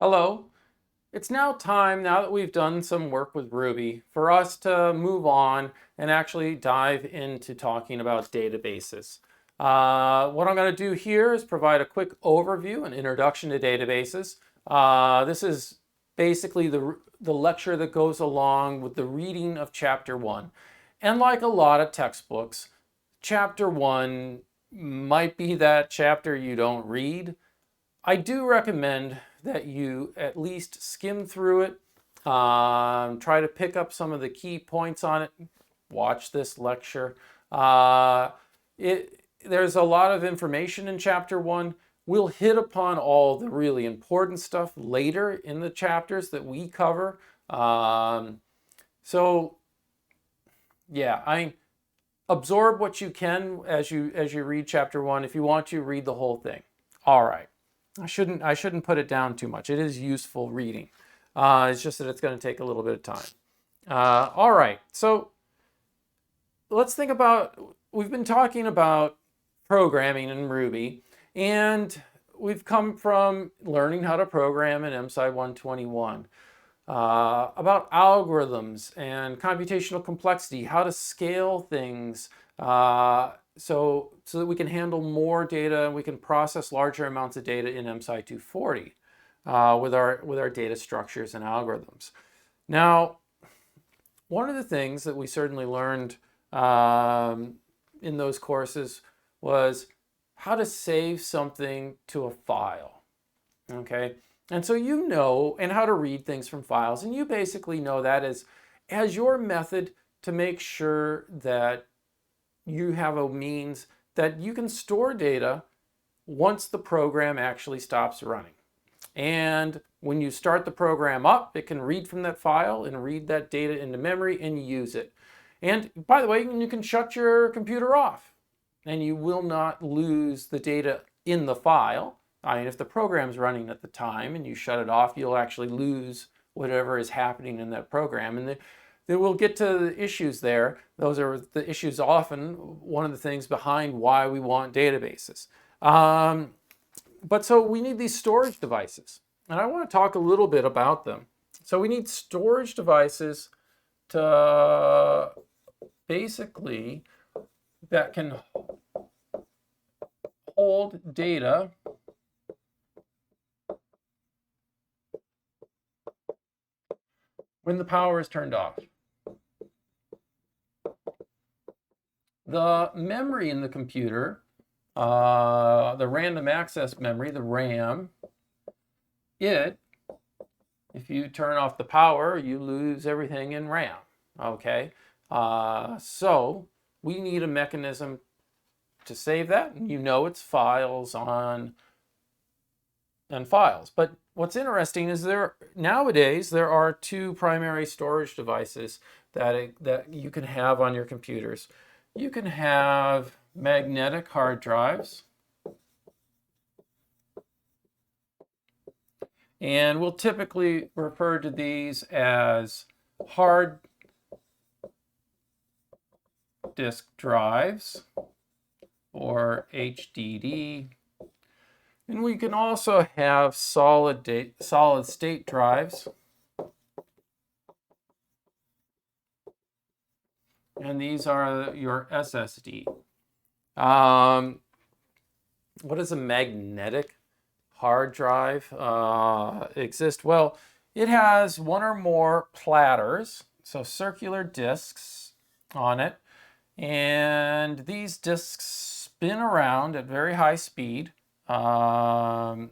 Hello. It's now time, now that we've done some work with Ruby, for us to move on and actually dive into talking about databases. What I'm going to do here is provide a quick overview, an introduction to databases. This is basically the lecture that goes along with the reading of Chapter 1. And like a lot of textbooks, Chapter 1 might be that chapter you don't read. I do recommend that you at least skim through it, try to pick up some of the key points on it, watch this lecture. There's a lot of information in chapter 1. We'll hit upon all the really important stuff later in the chapters that we cover. So yeah, absorb what you can as you read chapter 1. If you want to, read the whole thing. All right. I shouldn't put it down too much. It is useful reading. It's just that it's going to take a little bit of time. All right, so let's think about, we've been talking about programming in Ruby, and we've come from learning how to program in MSCI 121, about algorithms and computational complexity, how to scale things, so that we can handle more data and we can process larger amounts of data in MSCI 240 with our data structures and algorithms. Now, one of the things that we certainly learned in those courses was how to save something to a file, okay? And so you know, and how to read things from files, and you basically know that as your method to make sure that you have a means that you can store data once the program actually stops running. And when you start the program up, it can read from that file and read that data into memory and use it. And by the way, you can shut your computer off and you will not lose the data in the file. I mean, if the program's running at the time and you shut it off, you'll actually lose whatever is happening in that program. And then we'll get to the issues there. Those are the issues often, one of the things behind why we want databases. But so we need these storage devices. And I want to talk a little bit about them. So we need storage devices to basically that can hold data when the power is turned off. The memory in the computer, the random access memory, the RAM, if you turn off the power, you lose everything in RAM, okay? So we need a mechanism to save that, and you know it's files on files. But what's interesting is nowadays there are two primary storage devices that you can have on your computers. You can have magnetic hard drives, and we'll typically refer to these as hard disk drives or HDD. And we can also have solid state drives. And these are your SSD. What does a magnetic hard drive exist? Well, it has one or more platters, so circular disks on it. And these disks spin around at very high speed. All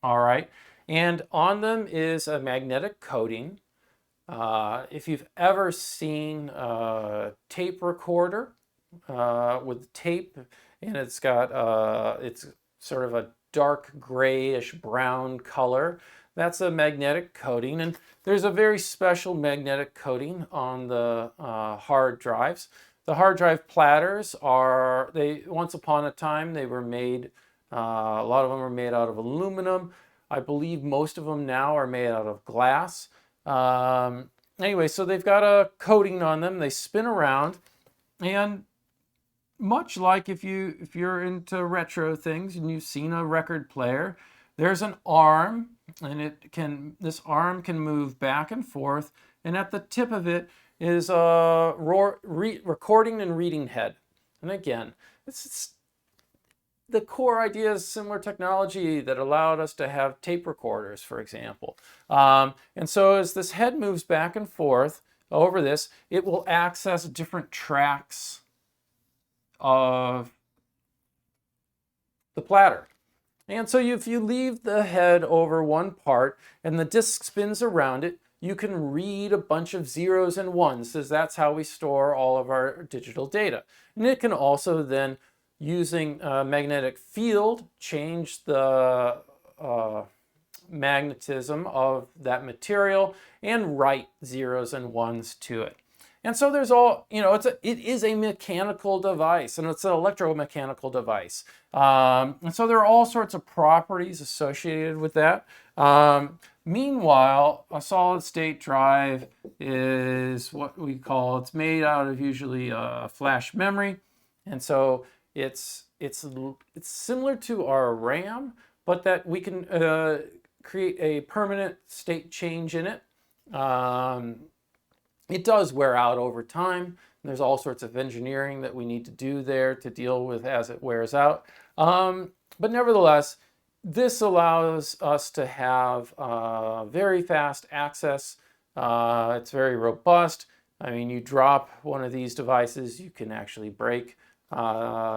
right. And on them is a magnetic coating. If you've ever seen a tape recorder with tape, and it's got it's sort of a dark grayish brown color, that's a magnetic coating. And there's a very special magnetic coating on the hard drives. The hard drive platters once upon a time, they were made, a lot of them were made out of aluminum. I believe most of them now are made out of glass. Anyway, so they've got a coating on them. They spin around, and much like if you're into retro things and you've seen a record player, there's an arm, and this arm can move back and forth, and at the tip of it is a recording and reading head. And again, it's the core idea is similar technology that allowed us to have tape recorders, for example. And so as this head moves back and forth over this, it will access different tracks of the platter. And so if you leave the head over one part and the disk spins around it, you can read a bunch of zeros and ones, as that's how we store all of our digital data. And it can also then, using a magnetic field, change the magnetism of that material and write zeros and ones to it. And so there's all, it is a mechanical device, and it's an electromechanical device. And so there are all sorts of properties associated with that. Meanwhile, a solid state drive is what we call, it's made out of usually a flash memory. And so it's similar to our RAM, but that we can create a permanent state change in it. It does wear out over time. There's all sorts of engineering that we need to do there to deal with as it wears out. But nevertheless, this allows us to have very fast access. It's very robust. I mean, you drop one of these devices, you can actually break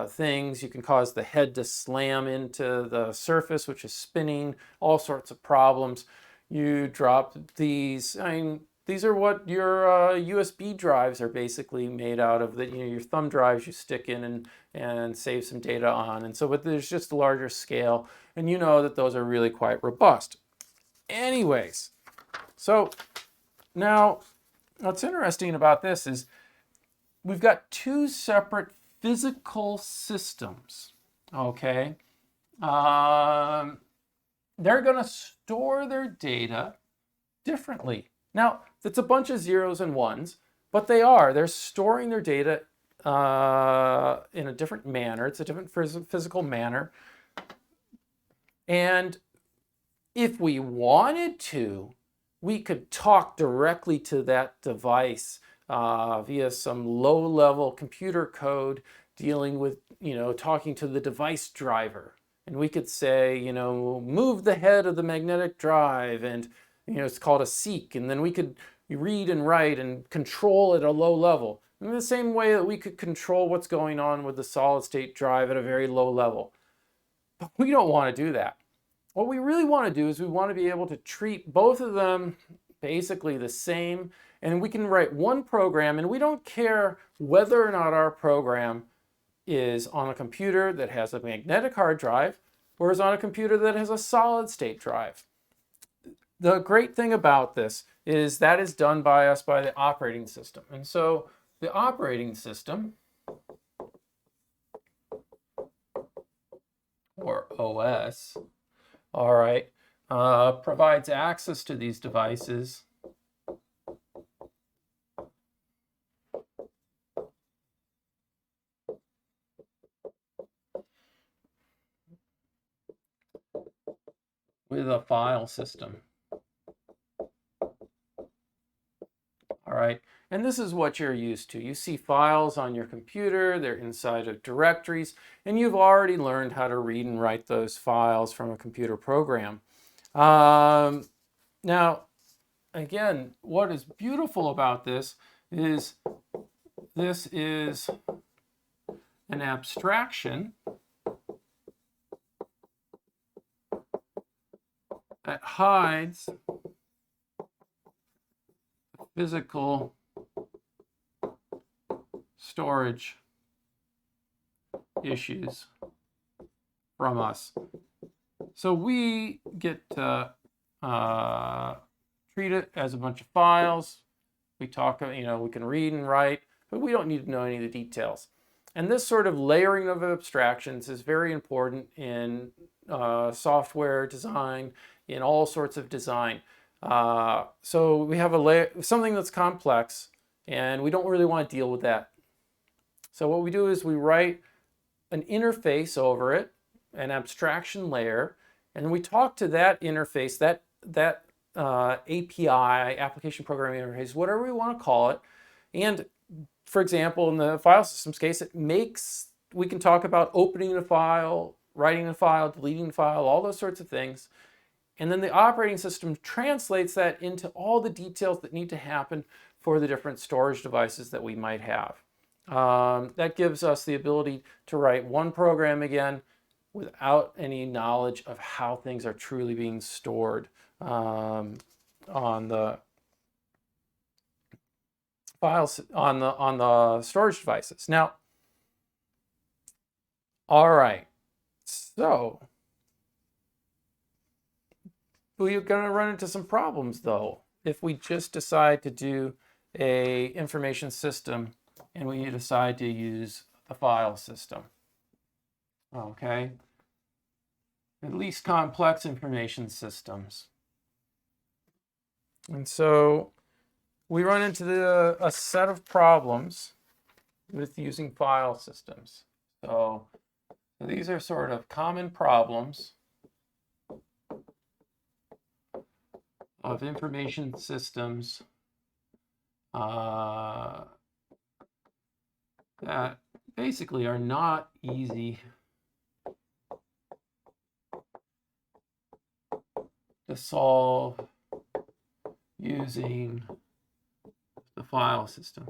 things. You can cause the head to slam into the surface, which is spinning, all sorts of problems. You drop these, I mean, these are what your USB drives are basically made out of, that your thumb drives you stick in and save some data on. And so, but there's just a larger scale, and you know that those are really quite robust. Anyways, so now what's interesting about this is we've got two separate physical systems, okay? They're going to store their data differently. Now, it's a bunch of zeros and ones, but they're storing their data in a different manner. It's a different physical manner. And if we wanted to, we could talk directly to that device via some low-level computer code dealing with, talking to the device driver. And we could say, move the head of the magnetic drive, and it's called a seek, and then we could read and write and control at a low level. In the same way that we could control what's going on with the solid state drive at a very low level. But we don't want to do that. What we really want to do is we want to be able to treat both of them basically the same, and we can write one program, and we don't care whether or not our program is on a computer that has a magnetic hard drive or is on a computer that has a solid state drive. The great thing about this is that is done by us by the operating system. And so the operating system, or OS, all right, provides access to these devices with a file system. All right, and this is what you're used to. You see files on your computer, they're inside of directories, and you've already learned how to read and write those files from a computer program. Now, again, what is beautiful about this is an abstraction that hides physical storage issues from us. So we get to treat it as a bunch of files. We talk, we can read and write, but we don't need to know any of the details. And this sort of layering of abstractions is very important in software design, in all sorts of design. So we have something that's complex, and we don't really want to deal with that. So what we do is we write an interface over it, an abstraction layer, And we talk to that interface, that API, application programming interface, whatever we want to call it. And for example, in the file systems case, we can talk about opening a file, writing a file, deleting a file, all those sorts of things. And then the operating system translates that into all the details that need to happen for the different storage devices that we might have. That gives us the ability to write one program again without any knowledge of how things are truly being stored on the files, on the storage devices. Now, all right, so we're going to run into some problems though if we just decide to do a information system and we decide to use the file system. Okay, at least complex information systems. And so we run into a set of problems with using file systems. So these are sort of common problems of information systems that basically are not easy to solve using the file system.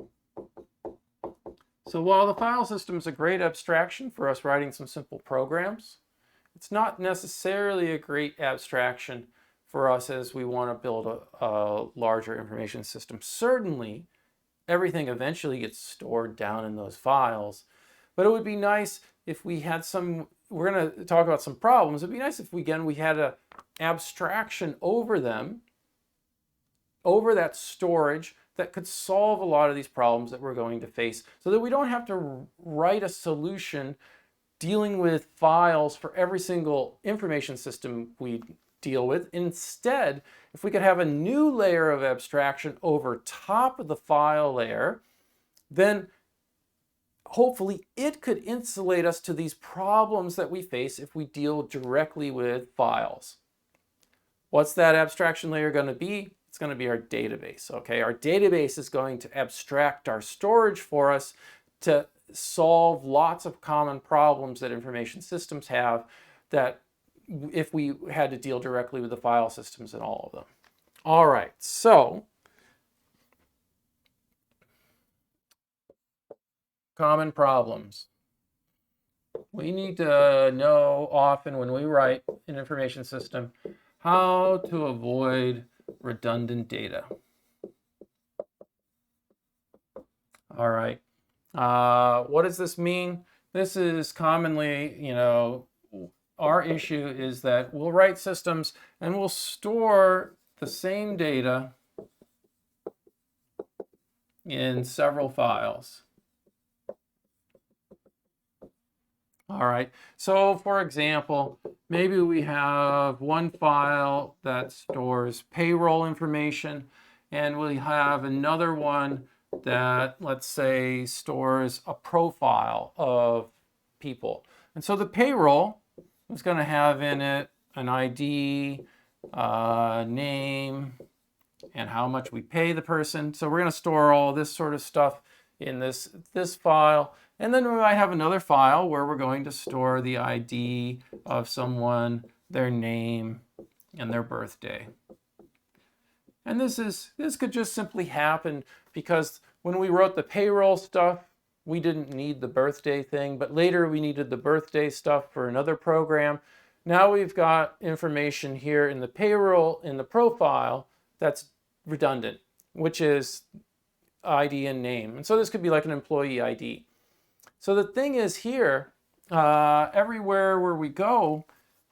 So while the file system is a great abstraction for us writing some simple programs, it's not necessarily a great abstraction for us as we want to build a larger information system. Certainly, everything eventually gets stored down in those files, but it would be nice if we had some, we're going to talk about some problems. It'd be nice if we had an abstraction over them, over that storage, that could solve a lot of these problems that we're going to face so that we don't have to write a solution dealing with files for every single information system we deal with. Instead, if we could have a new layer of abstraction over top of the file layer, then hopefully it could insulate us to these problems that we face if we deal directly with files. What's that abstraction layer going to be? It's going to be our database, okay? Our database is going to abstract our storage for us to solve lots of common problems that information systems have that if we had to deal directly with the file systems and all of them. All right, so common problems. We need to know often when we write an information system how to avoid redundant data. All right. What does this mean? This is commonly, our issue is that we'll write systems and we'll store the same data in several files. All right, so for example, maybe we have one file that stores payroll information, and we have another one that, let's say, stores a profile of people. And so the payroll is going to have in it an ID, name, and how much we pay the person. So we're going to store all this sort of stuff in this file. And then we might have another file where we're going to store the ID of someone, their name, and their birthday. And this could just simply happen because when we wrote the payroll stuff, we didn't need the birthday thing, but later we needed the birthday stuff for another program. Now we've got information here in the payroll, in the profile, that's redundant, which is ID and name. And so this could be like an employee ID. So the thing is here, everywhere where we go,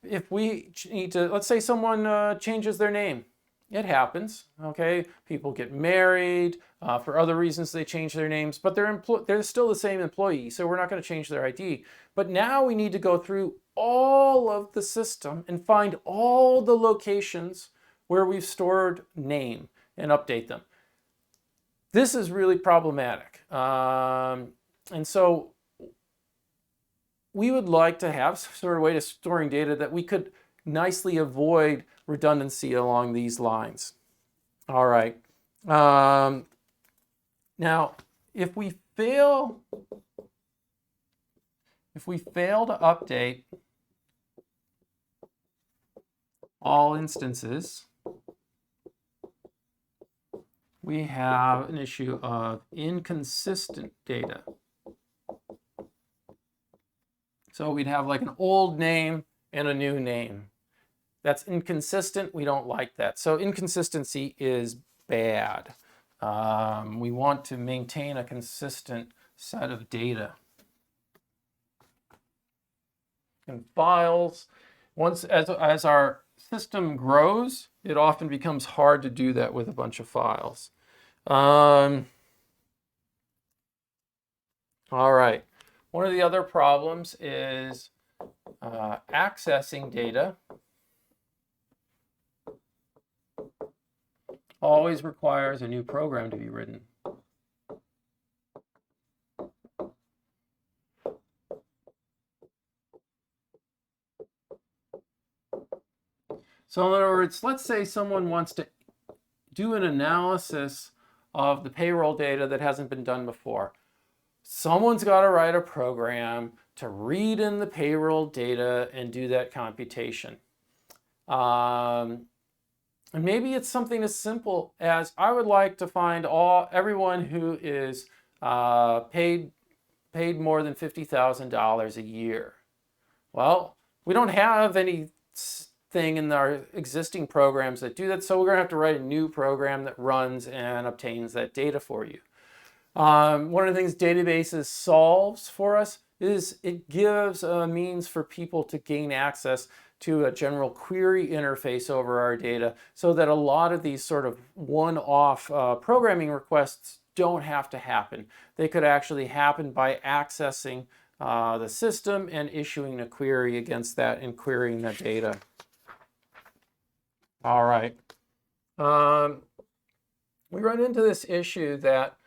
if we need to, let's say someone changes their name. It happens, okay? People get married, for other reasons they change their names, but they're still the same employee, so we're not going to change their ID. But now we need to go through all of the system and find all the locations where we've stored name and update them. This is really problematic. And so we would like to have some sort of way to storing data that we could nicely avoid redundancy along these lines. All right. Now, if we fail to update all instances, we have an issue of inconsistent data. So we'd have like an old name and a new name. That's inconsistent. We don't like that. So inconsistency is bad. We want to maintain a consistent set of data. And files, as our system grows, it often becomes hard to do that with a bunch of files. All right. One of the other problems is accessing data always requires a new program to be written. So in other words, let's say someone wants to do an analysis of the payroll data that hasn't been done before. Someone's got to write a program to read in the payroll data and do that computation. And maybe it's something as simple as I would like to find everyone who is paid more than $50,000 a year. Well, we don't have anything in our existing programs that do that, so we're going to have to write a new program that runs and obtains that data for you. One of the things databases solves for us is it gives a means for people to gain access to a general query interface over our data so that a lot of these sort of one-off programming requests don't have to happen. They could actually happen by accessing the system and issuing a query against that and querying that data. All right. We run into this issue that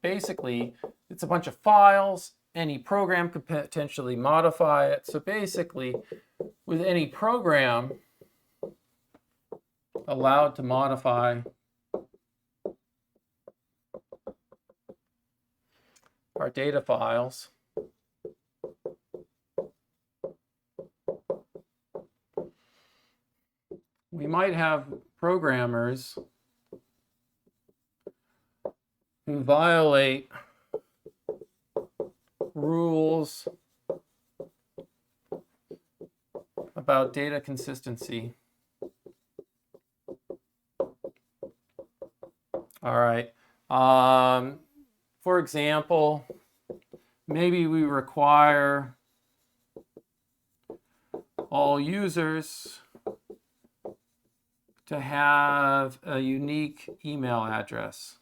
basically it's a bunch of files. Any program could potentially modify it. So basically, with any program allowed to modify our data files, we might have programmers who violate rules about data consistency. All right. For example, maybe we require all users to have a unique email address.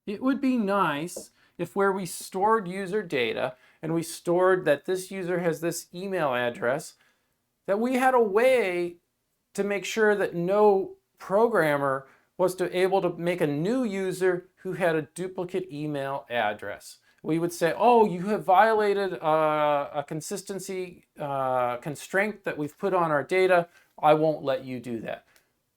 It would be nice if where we stored user data and we stored that this user has this email address, that we had a way to make sure that no programmer was able to make a new user who had a duplicate email address. We would say, oh, you have violated a consistency constraint that we've put on our data. I won't let you do that.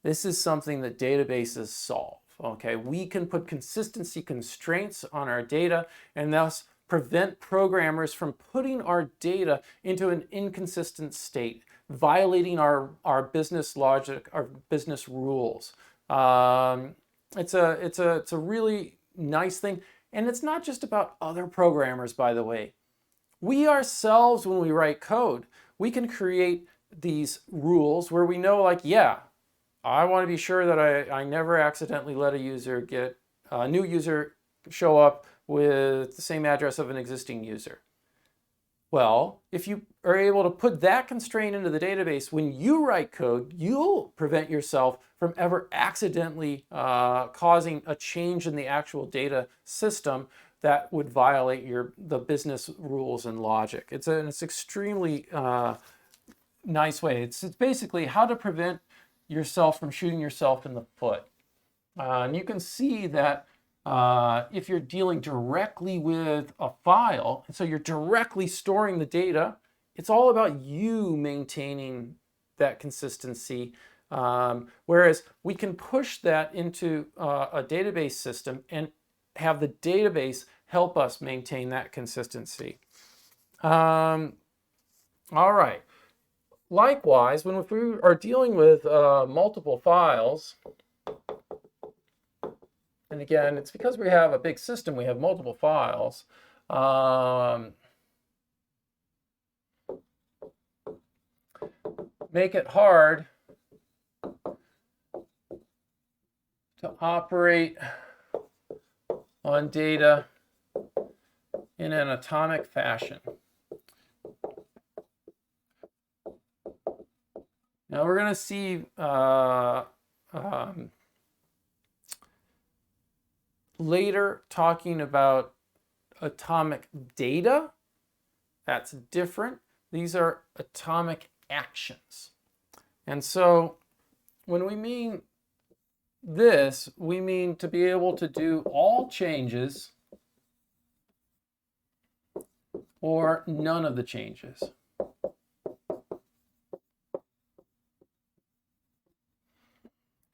This is something that databases solve. Okay, we can put consistency constraints on our data and thus prevent programmers from putting our data into an inconsistent state, violating our business logic, our business rules. It's a really nice thing. And it's not just about other programmers, by the way. We ourselves, when we write code, we can create these rules where we know, like, yeah, I want to be sure that I never accidentally let a new user show up with the same address of an existing user. Well, if you are able to put that constraint into the database, when you write code, you'll prevent yourself from ever accidentally causing a change in the actual data system that would violate the business rules and logic. It's extremely nice way. It's basically how to prevent yourself from shooting yourself in the foot. And you can see that If you're dealing directly with a file, and so you're directly storing the data, it's all about you maintaining that consistency. Whereas we can push that into a database system and have the database help us maintain that consistency. All right. Likewise, when we are dealing with multiple files, and again, it's because we have a big system, we have multiple files. Make it hard to operate on data in an atomic fashion. Now we're going to see later talking about atomic data. That's different. These are atomic actions. And so when we mean this, we mean to be able to do all changes or none of the changes.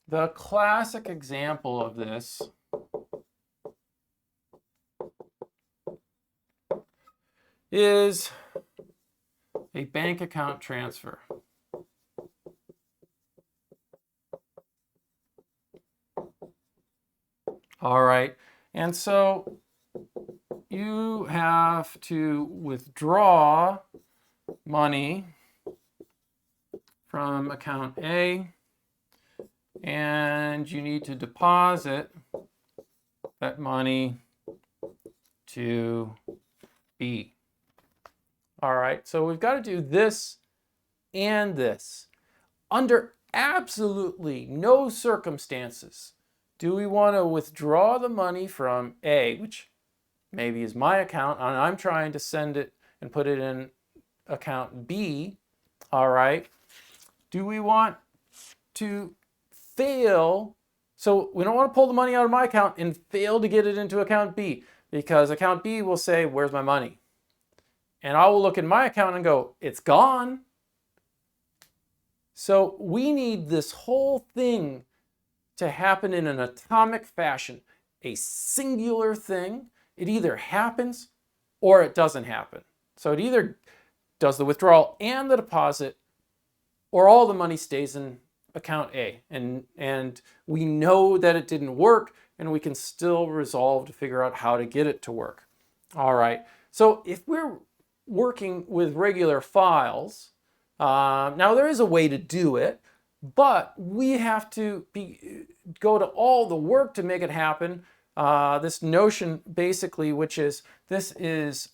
The classic example of this is a bank account transfer. All right, and so you have to withdraw money from account A, and you need to deposit that money to B. All right, so we've got to do this and this. Under absolutely no circumstances do we want to withdraw the money from A, which maybe is my account, and I'm trying to send it and put it in account B. All right, do we want to fail? So we don't want to pull the money out of my account and fail to get it into account B, because account B will say, where's my money? And I will look at my account and go, it's gone. So we need this whole thing to happen in an atomic fashion, a singular thing. It either happens or it doesn't happen. So it either does the withdrawal and the deposit, or all the money stays in account A. And we know that it didn't work, and we can still resolve to figure out how to get it to work. All right, so if we're working with regular files, now there is a way to do it, but we have to go to all the work to make it happen. This notion basically, which is,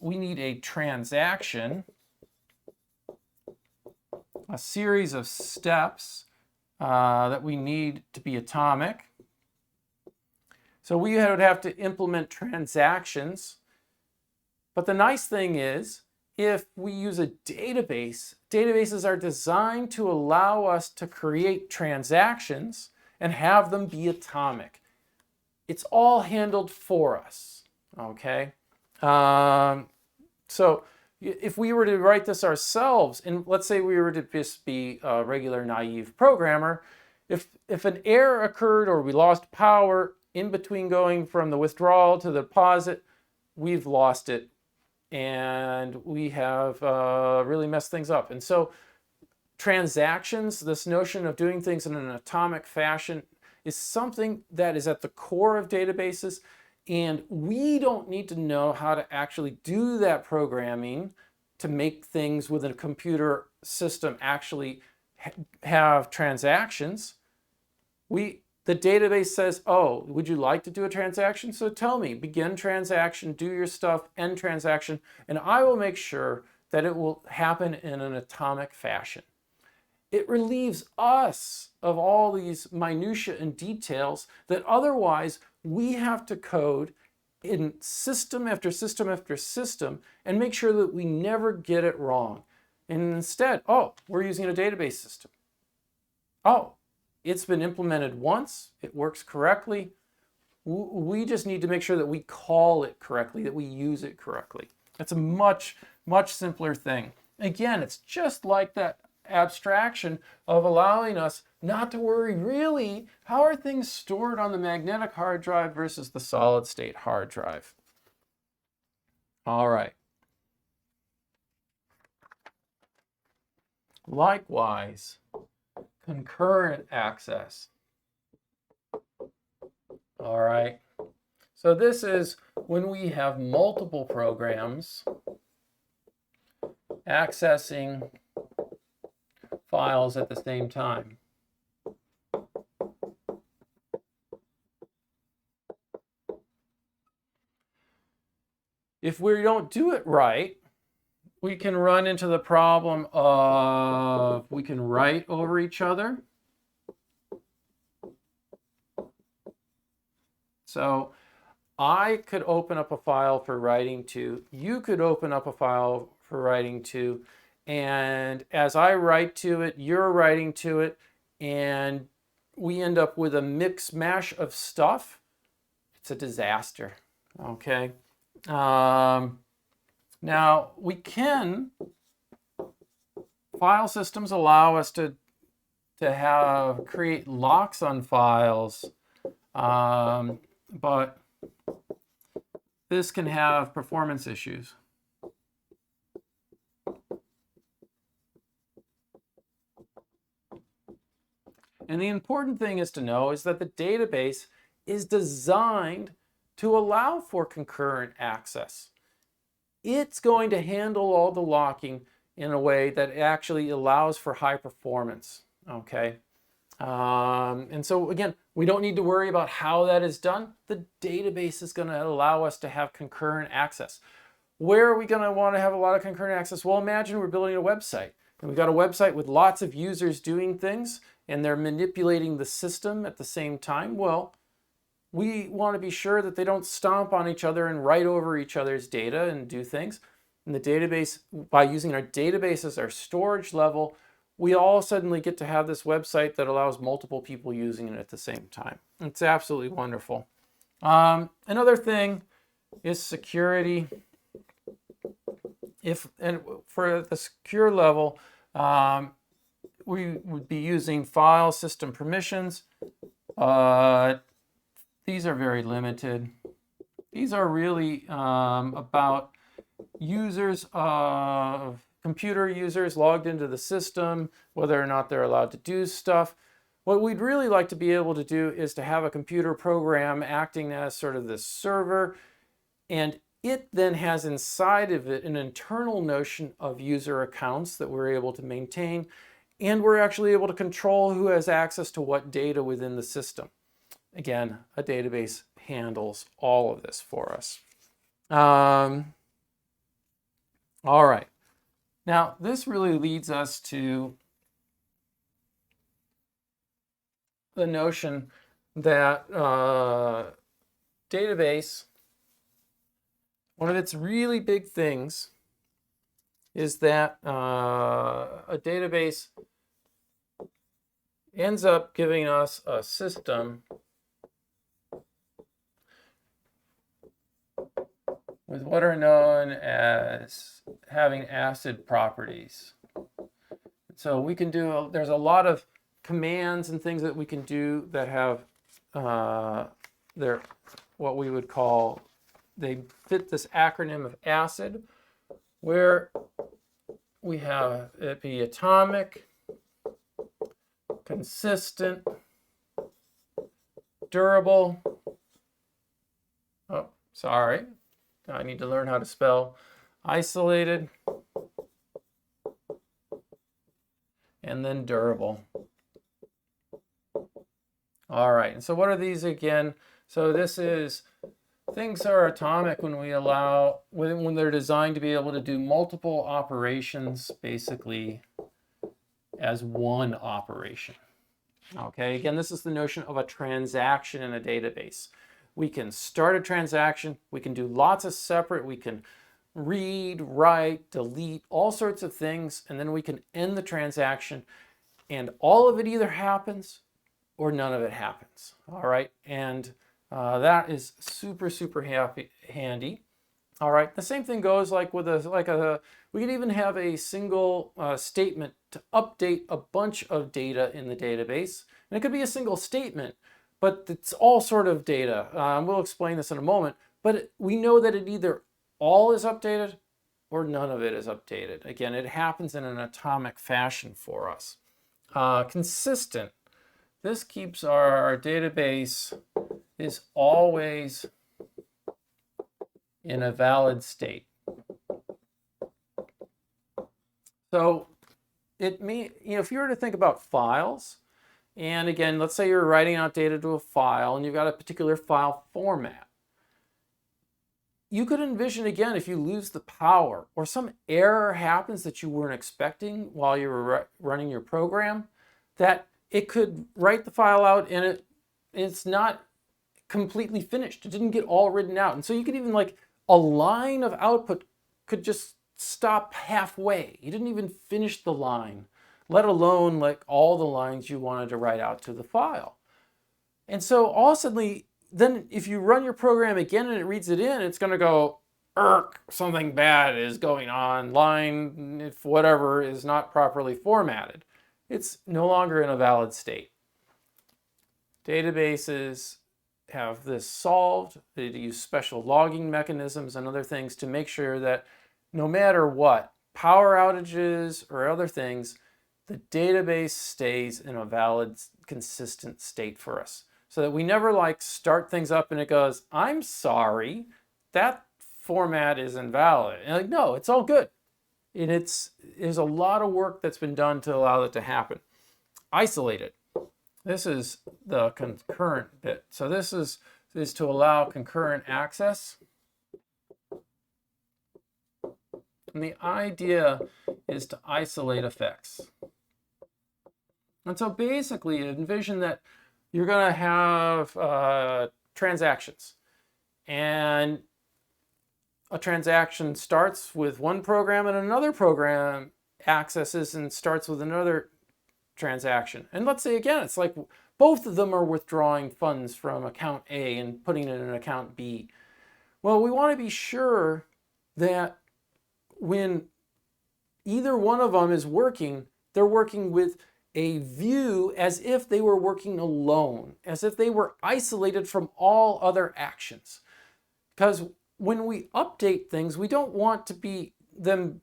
we need a transaction, a series of steps that we need to be atomic. So we would have to implement transactions. But the nice thing is, if we use a database, databases are designed to allow us to create transactions and have them be atomic. It's all handled for us, okay? So if we were to write this ourselves, and let's say we were to just be a regular naive programmer, if an error occurred or we lost power in between going from the withdrawal to the deposit, we've lost it, and we have really messed things up. And so transactions, this notion of doing things in an atomic fashion, is something that is at the core of databases, and we don't need to know how to actually do that programming to make things with a computer system actually have transactions. The database says, oh, would you like to do a transaction? So tell me, begin transaction, do your stuff, end transaction, and I will make sure that it will happen in an atomic fashion. It relieves us of all these minutiae and details that otherwise we have to code in system after system after system and make sure that we never get it wrong. And instead, oh, we're using a database system. Oh, it's been implemented once, it works correctly. We just need to make sure that we call it correctly, that we use it correctly. It's a much, much simpler thing. Again, it's just like that abstraction of allowing us not to worry really, how are things stored on the magnetic hard drive versus the solid state hard drive. All right. Likewise, concurrent access. All right. So this is when we have multiple programs accessing files at the same time. If we don't do it right, we can run into the problem of we can write over each other. So I could open up a file for writing to, you could open up a file for writing to, and as I write to it, you're writing to it, and we end up with a mix mash of stuff. It's a disaster, okay? Now, we can, file systems allow us to create locks on files, but this can have performance issues. And the important thing is to know is that the database is designed to allow for concurrent access. It's going to handle all the locking in a way that actually allows for high performance, okay? And so again, we don't need to worry about how that is done. The database is going to allow us to have concurrent access. Where are we going to want to have a lot of concurrent access? Well, imagine we're building a website, and we've got a website with lots of users doing things, and they're manipulating the system at the same time. Well, we want to be sure that they don't stomp on each other and write over each other's data and do things. In the database, by using our database as our storage level, we all suddenly get to have this website that allows multiple people using it at the same time. It's absolutely wonderful. Another thing is security. And for the secure level, we would be using file system permissions. These are very limited. These are really about users of computer users logged into the system, whether or not they're allowed to do stuff. What we'd really like to be able to do is to have a computer program acting as sort of this server, and it then has inside of it an internal notion of user accounts that we're able to maintain, and we're actually able to control who has access to what data within the system. Again, a database handles all of this for us. All right. Now, this really leads us to the notion that database, one of its really big things is that a database ends up giving us a system with what are known as having ACID properties. So we can do, there's a lot of commands and things that we can do that have what we would call, they fit this acronym of ACID, where we have it be atomic, consistent, durable. Oh, sorry. I need to learn how to spell isolated, and then durable. All right, and so what are these again? So this is, things are atomic when we allow, when they're designed to be able to do multiple operations basically as one operation. Okay, again, this is the notion of a transaction in a database. We can start a transaction, we can do lots of separate, we can read, write, delete, all sorts of things, and then we can end the transaction, and all of it either happens or none of it happens. All right, and That is super, super handy. All right, the same thing goes like with we could even have a single statement to update a bunch of data in the database. And it could be a single statement, but it's all sort of data. We'll explain this in a moment, but we know that it either all is updated or none of it is updated. Again, it happens in an atomic fashion for us. Consistent. This keeps our database is always in a valid state. So it may, if you were to think about files, and again, let's say you're writing out data to a file and you've got a particular file format. You could envision, again, if you lose the power or some error happens that you weren't expecting while you were running your program, that it could write the file out and it's not completely finished. It didn't get all written out. And so you could even like a line of output could just stop halfway. You didn't even finish the line, let alone like all the lines you wanted to write out to the file. And so all of a sudden, then if you run your program again and it reads it in, it's going to go, something bad is going on. Line, if whatever, is not properly formatted. It's no longer in a valid state. Databases have this solved. They use special logging mechanisms and other things to make sure that no matter what, power outages or other things, the database stays in a valid, consistent state for us. So that we never like start things up and it goes, I'm sorry, that format is invalid. And like, no, it's all good. And there's a lot of work that's been done to allow that to happen. Isolate it. This is the concurrent bit. So this is to allow concurrent access. And the idea is to isolate effects. And so basically envision that you're going to have transactions. And a transaction starts with one program and another program accesses and starts with another transaction. And let's say again, it's like both of them are withdrawing funds from account A and putting it in account B. Well, we want to be sure that when either one of them is working, they're working with a view as if they were working alone, as if they were isolated from all other actions. Because when we update things, we don't want to be them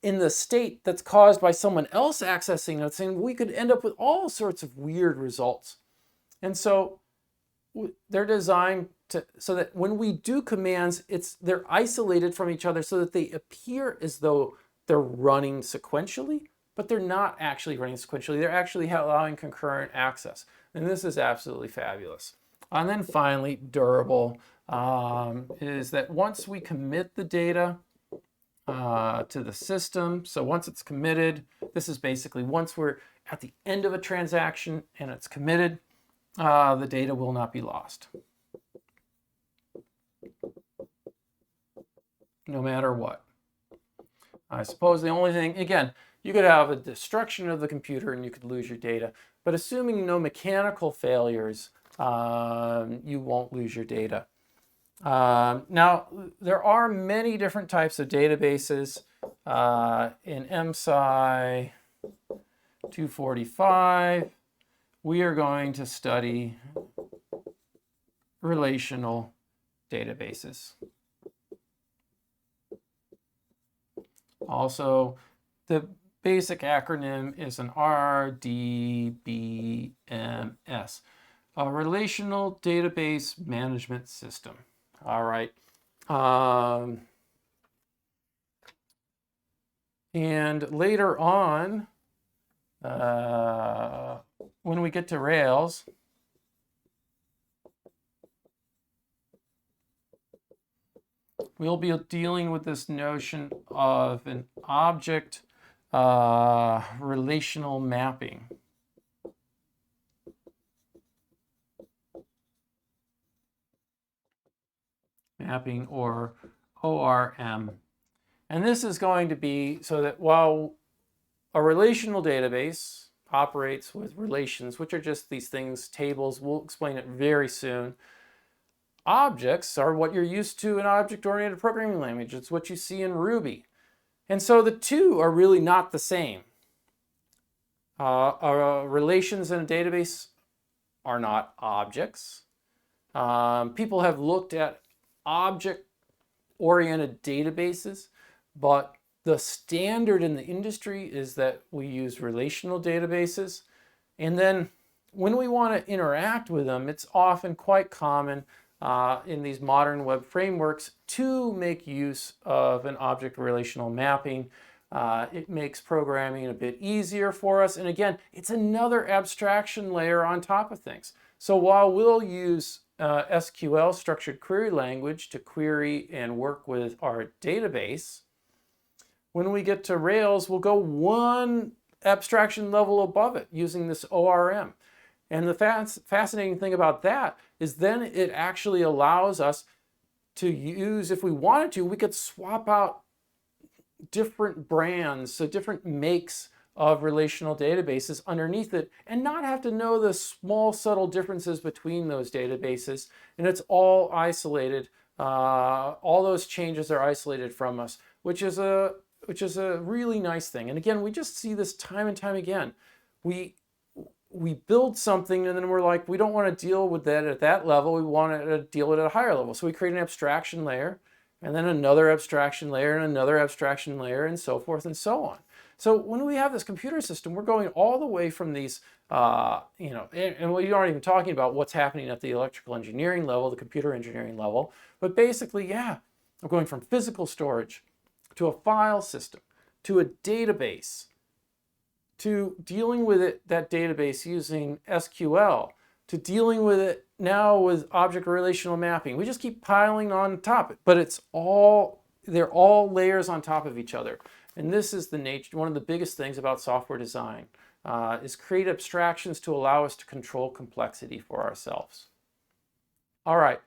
in the state that's caused by someone else accessing it, saying we could end up with all sorts of weird results. And so they're designed so that when we do commands, they're isolated from each other so that they appear as though they're running sequentially, but they're not actually running sequentially. They're actually allowing concurrent access. And this is absolutely fabulous. And then finally, durable is that once we commit the data to the system, so once it's committed, this is basically once we're at the end of a transaction and it's committed, the data will not be lost. No matter what. I suppose the only thing, again, you could have a destruction of the computer and you could lose your data, but assuming no mechanical failures, you won't lose your data. Now, there are many different types of databases. In MSCI 245, we are going to study relational databases. Also, the basic acronym is an RDBMS, a Relational Database Management System. All right. And later on, when we get to Rails, we'll be dealing with this notion of an object relational mapping. Mapping, or ORM. And this is going to be so that while a relational database operates with relations, which are just these things, tables, we'll explain it very soon. Objects are what you're used to in object-oriented programming language. It's what you see in Ruby. And so the two are really not the same. Relations in a database are not objects. People have looked at object-oriented databases, but the standard in the industry is that we use relational databases. And then when we want to interact with them, it's often quite common in these modern web frameworks to make use of an object relational mapping. It makes programming a bit easier for us. And again, it's another abstraction layer on top of things. So while we'll use SQL, structured query language, to query and work with our database, when we get to Rails, we'll go one abstraction level above it using this ORM. And the fascinating thing about that is then it actually allows us to use, if we wanted to, we could swap out different brands, so different makes of relational databases underneath it, and not have to know the small subtle differences between those databases. And it's all isolated. All those changes are isolated from us, which is a really nice thing. And again, we just see this time and time again. We build something and then we're like, we don't want to deal with that at that level. We want to deal with it at a higher level. So we create an abstraction layer and then another abstraction layer and another abstraction layer and so forth and so on. So when we have this computer system, we're going all the way from these, and we aren't even talking about what's happening at the electrical engineering level, the computer engineering level, but basically, yeah, we're going from physical storage to a file system, to a database, to dealing with that database using SQL, to dealing with it now with object relational mapping. We just keep piling on top, but they're all layers on top of each other. And this is one of the biggest things about software design, is create abstractions to allow us to control complexity for ourselves. All right,